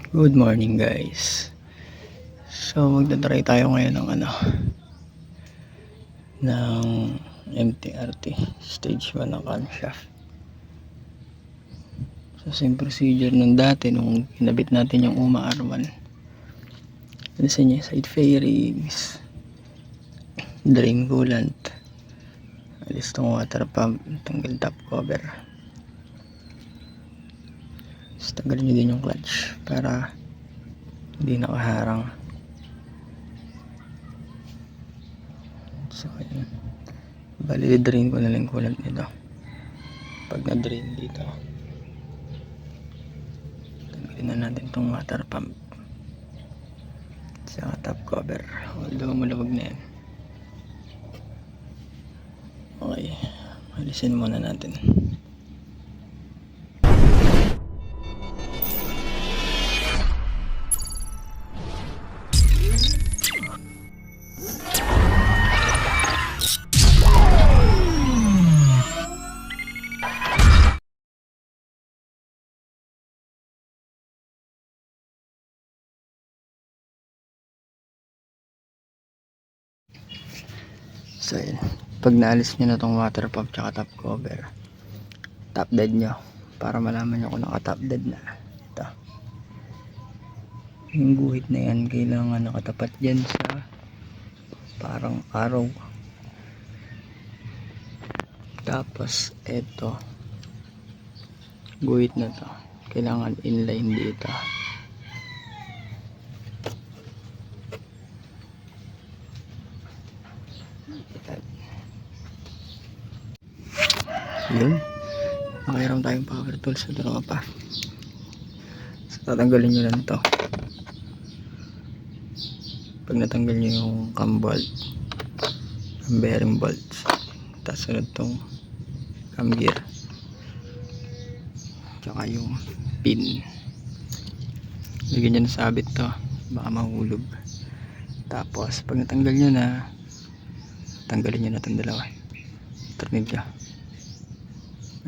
Good morning guys. So magdadry tayo ngayon ng MTRT stage 1 ng camshaft. So same procedure nung dati nung kinabit natin yung UMA R1. Alisin niya side fairings, drain coolant, alis tong water pump, tanggal top cover. So tanggalin nyo din yung clutch para hindi nakaharang. So ayun, bali drain ko na lang coolant nito. Pag na drain dito, tanggalin na natin tong water pump sa top cover, although maluwag na yan. Okay, alisin muna natin. So yun, pag naalis nyo na tong water pump tsaka top cover, top dead nyo para malaman nyo kung naka top dead na. Ito, yung guhit na yan kailangan nakatapat dyan sa parang arrow. Tapos eto, guhit na to kailangan inline dito. Yun, nakairam tayong power tools sa tropa. So tatanggalin nyo lang to. Pag natanggal nyo yung cam bolt, ang bearing bolts, tapos sunod tong cam gear tsaka yung pin, lagyan nyo na sabit to, baka mahulog. Tapos pag natanggal nyo na, tanggalin nyo na itong dalawa tornilyo.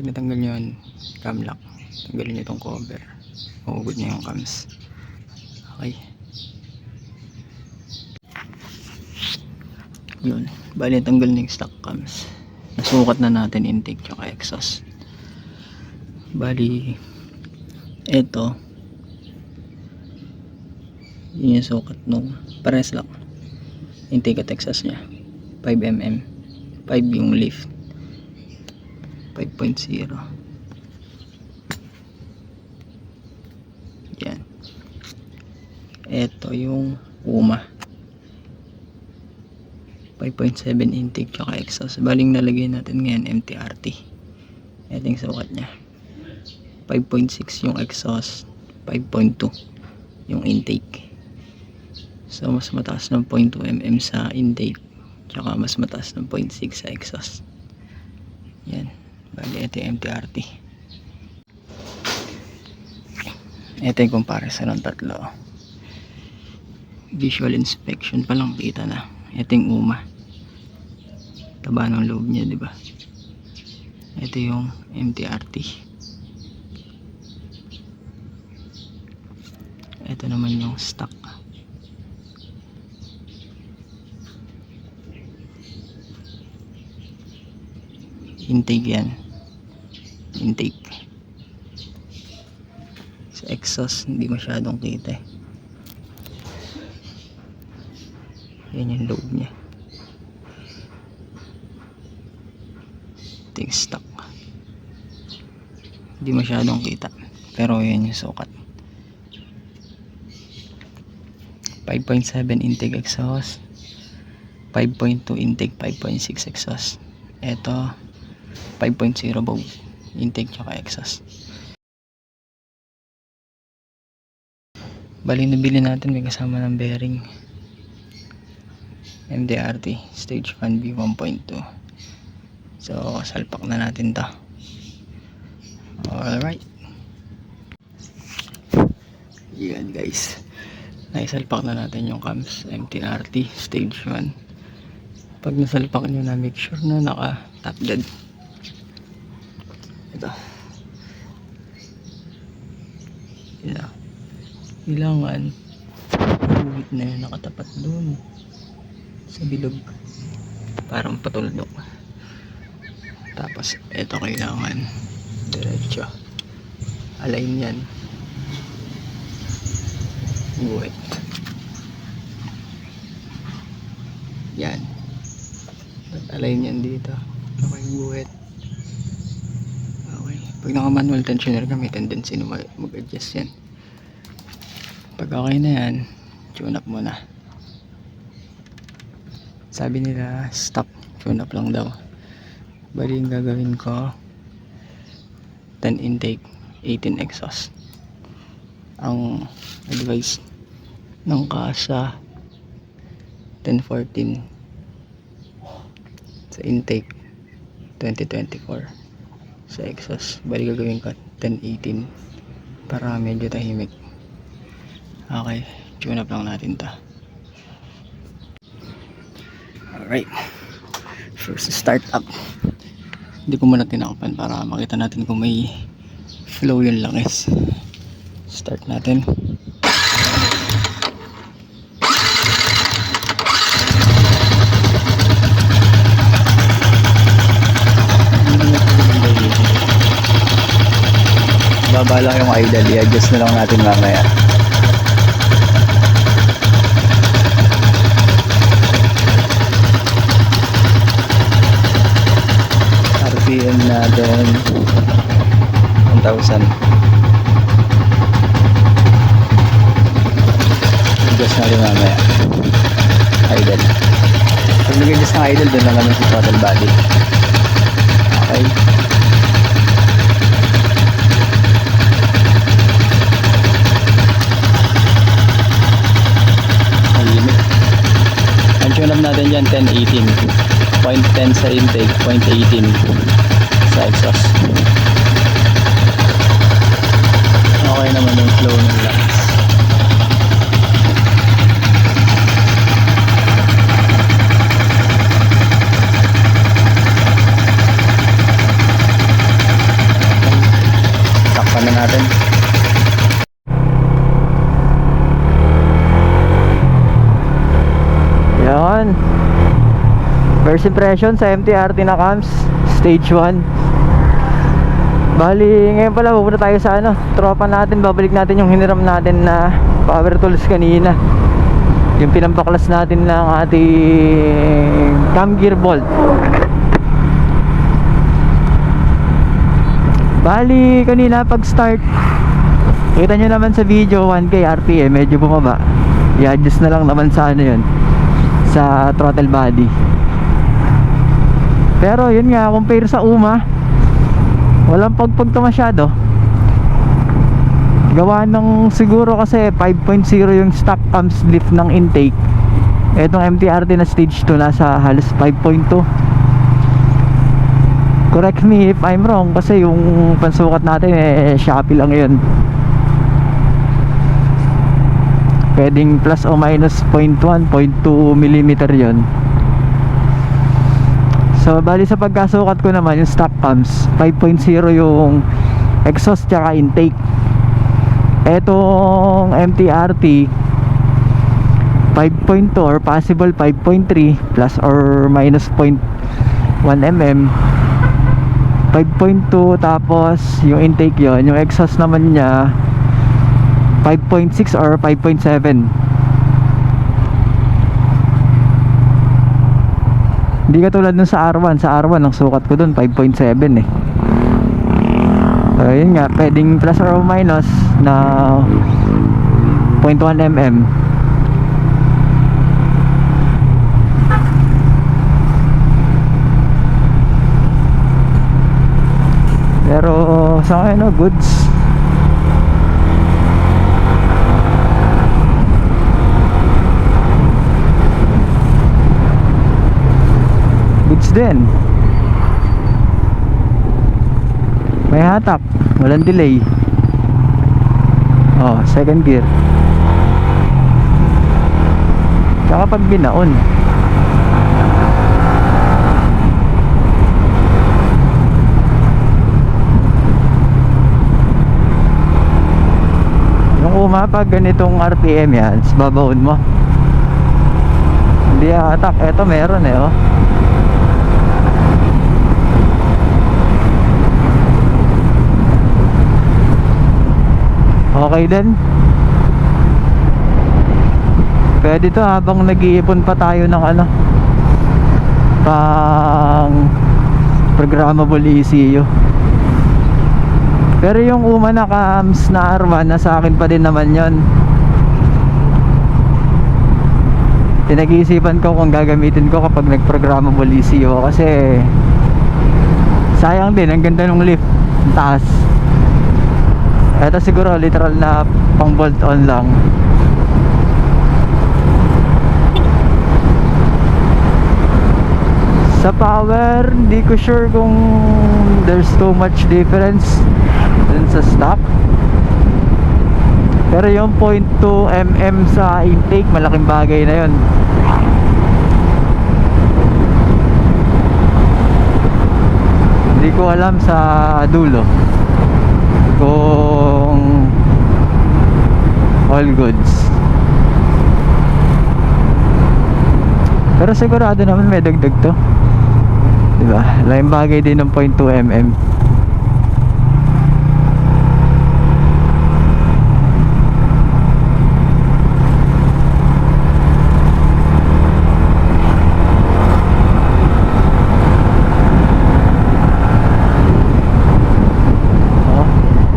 Pag natanggal nyo yung cam lock, tanggalin nyo itong cover, mahugod nyo yung cams. Okay, yun, bali tanggal na yung stock cams. Nasukat na natin intake tsaka exhaust. Bali eto, yun yung sukat nung pares lang intake at exhaust nya, 5mm, 5 yung lift, 5.0. yan, eto yung UMA 5.7 intake tsaka exhaust. Baling nalagay natin ngayon MTRT. Ito yung sukat nya, 5.6 yung exhaust, 5.2 yung intake. So mas mataas ng 0.2 mm sa intake tsaka mas mataas ng 0.6 sa exhaust. Yan, bali ito yung MTRT. Ito yung comparison ng tatlo. Visual inspection pa lang kita na. Ito yung UMA, taba ng loob niya, di ba? Ito yung MTRT. Ito naman yung stock. Intake yan, intake. Sa exhaust hindi masyadong kita eh. Yan yung loob nya. Ito yung stock, hindi masyadong kita pero yan yung sukat. 5.7 intake exhaust, 5.2 intake, 5.6 exhaust. Ito 5.0 both intake tsaka exhaust. Bali nabili natin may kasama ng bearing MTRT stage 1B 1.2. so salpak na natin to. Alright, yan guys, naisalpak na natin yung cams MTRT stage 1. Pag nasalpak nyo na, make sure na naka top dead. Ito, yun na, Kailangan guhit na yun nakatapat dun sa bilog, parang patuldok. Tapos ito kailangan diretso, align yan, guhit yan, align yan dito, okay, guhit. Okay, pag naka manual tensioner ka may tendency na mag-adjust yan. Pag okay na yan, tune up muna. Sabi nila stop, tune up lang daw. Bali yung gagawin ko 10 intake, 18 exhaust. Ang advice ng kasa 10-14 sa intake, 20-24 sa exhaust. Bali gagawin ko 10-18 para medyo tahimik. Okay, tune up lang natin ta. Alright, first start up. Hindi ko muna tinakapan para makita natin kung may flow yung langis. Start natin. Baba lang yung idle, i-adjust na lang natin mamaya. RPM natin 1,000. Adjust natin mamaya. Idle. Pag nag-adjust ng idle, doon lang naman sa throttle body. Okay. Ang tune up natin dyan 10-18, 0.10 sa intake, 0.18 sa exhaust. Okay naman yung flow ng langis. Takpan na natin. Yan, first impression sa MT-RT na cams stage 1. Bali ngayon pala pupunta tayo sa tropa natin. Babalik natin yung hiniram natin na power tools kanina, yung pinampaklas natin ng ating cam gear bolt. Bali kanina pag start, kita nyo naman sa video 1K RPM, medyo bumaba. I-adjust na lang naman sa yun, sa throttle body. Pero yun nga, compare sa UMA, walang pagpagto masyado. Gawa ng siguro kasi 5.0 yung stock cams lift ng intake. Etong MT-RT na stage 2 nasa halos 5.2. Correct me if I'm wrong, kasi yung pansukat natin Shopee lang yun. Pwedeng plus o minus 0.1, 0.2 mm yun. So bali sa pagkasukat ko naman yung stock cams 5.0 yung exhaust tsaka intake. Etong MT-RT 5.2 or possible 5.3 plus or minus 0.1 mm, 5.2, tapos yung intake yon, yung exhaust naman niya 5.6 or 5.7. Hindi katulad nun sa R1. Sa R1 ang sukat ko dun 5.7 eh. So yun nga, pwedeng plus or minus na 0.1 mm. Pero sa akin goods. Din may hatak, walang delay. Oh, second gear. Tsaka pag binaon, yung pumapag ganitong RPM yan, babawon mo. Hindi atak. Eto meron eh, oh. Okay din. Pwede to habang nag-iipon pa tayo ng ano, pang programmable ECU. Pero yung uma na cams na R1, nasa akin pa din naman yon. Pinag-iisipan ko kung gagamitin ko kapag nag-programmable ECU kasi sayang din, ang ganda ng lift, ang taas. Ito siguro literal na pang bolt on lang. Sa power, hindi ko sure kung there's too much difference dun sa stock. Pero yung 0.2 mm sa intake, malaking bagay na yun. Hindi ko alam sa dulo kung all goods. Pero sigurado naman may dagdag to, diba? Laking bagay din ng 0.2 mm.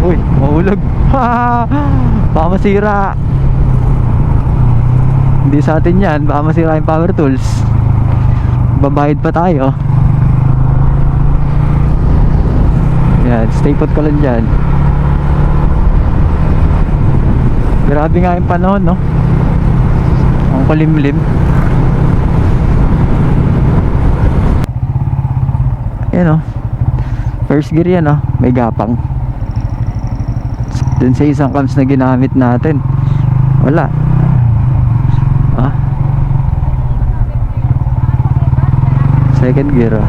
Uy, mahulog. Baka masira. Hindi sa atin yan, baka masira yung power tools. Babayad pa tayo. Yan, stay put ka lang dyan. Grabe nga yung panahon, no? Ang kulimlim. Yan, no? First gear yan, no? May gapang. Dun sa isang cams na ginamit natin, wala. Second gear, oh.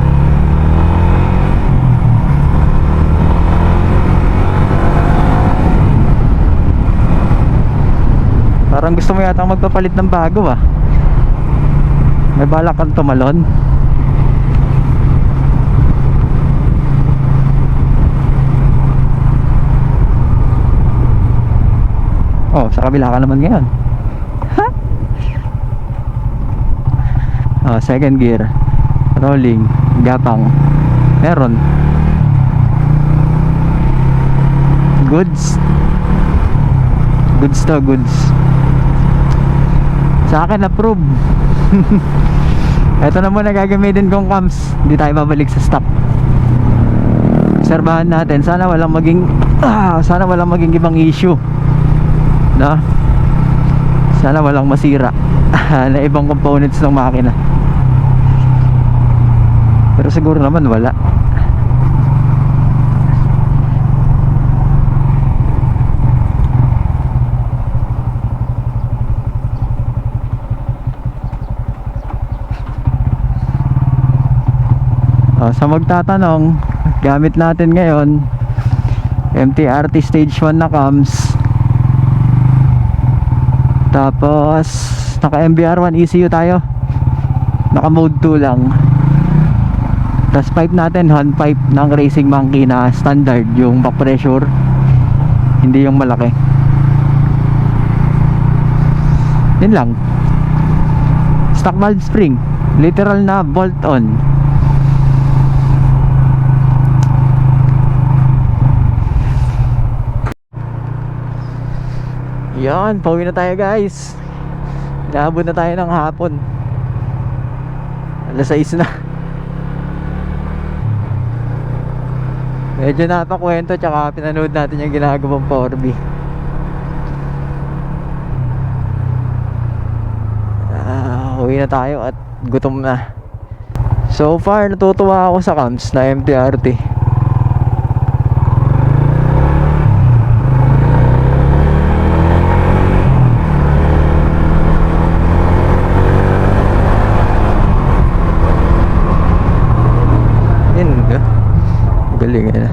Parang gusto mo yata magpapalit ng bago, ah. May balak kang tumalon. Oh, sa kabila ka naman ngayon. Ha? Oh, second gear. Rolling, gapang. Meron. Goods. Goods to, goods. Sa akin approve. Ito na muna gagamitin kong cams. Hindi tayo babalik sa stock. Obserbahan natin. Sana walang maging ibang issue, no? Sana walang masira na ibang components ng makina. Pero siguro naman wala. Sa magtatanong, gamit natin ngayon MTRT stage 1 na cams. Tapos naka MBR1 ECU tayo. Naka mode 2 lang. Tapos pipe natin, hand pipe ng Racing Monkey na standard, yung back pressure, hindi yung malaki. Yun lang. Stock valve spring, literal na bolt on. Yan, pauwi na tayo guys. Inaabot na tayo ng hapon. Alas 6 na. Medyo napakwento, tsaka pinanood natin yung ginagawang 4B. Uwi na tayo at gutom na. So far natutuwa ako sa cams na MTRT. Galing na.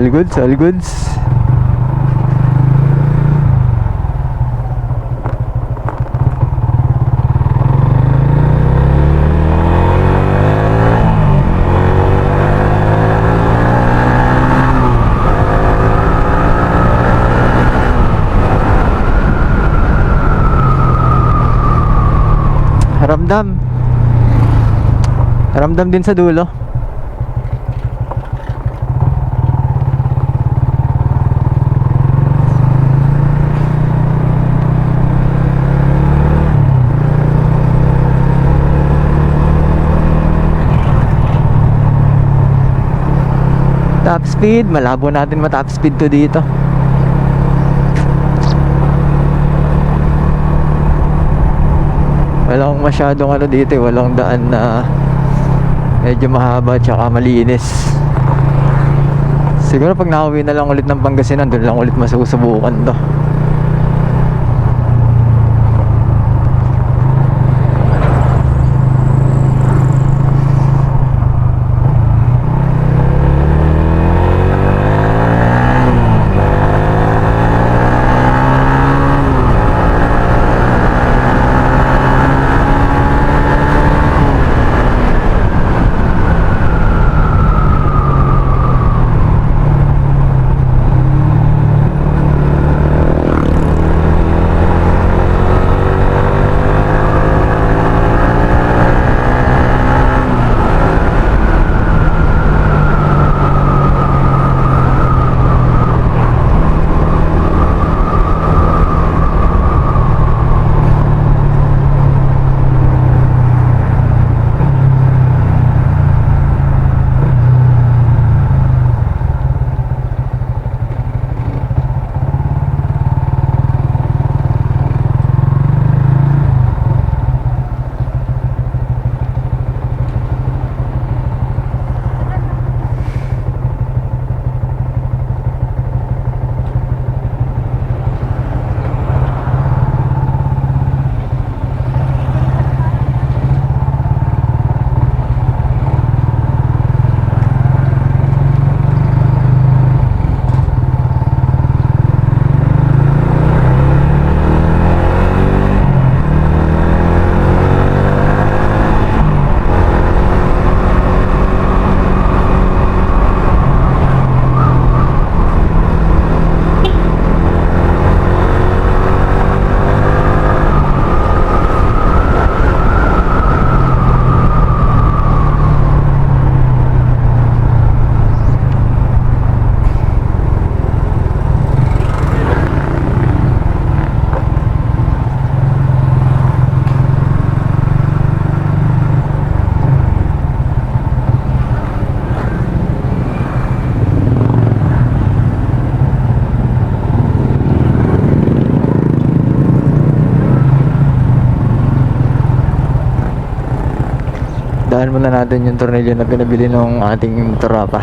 All goods, all goods. Ramdam. Ramdam din sa dulo. Top speed, malabo natin ma-top speed to dito. Walang masyadong ano dito, walang daan na medyo mahaba tsaka malinis. Siguro pag nakauwi na lang ulit ng Pangasinan, doon lang ulit masusubukan to. Daan muna natin yung tornilyo na pinabili ng ating tropa.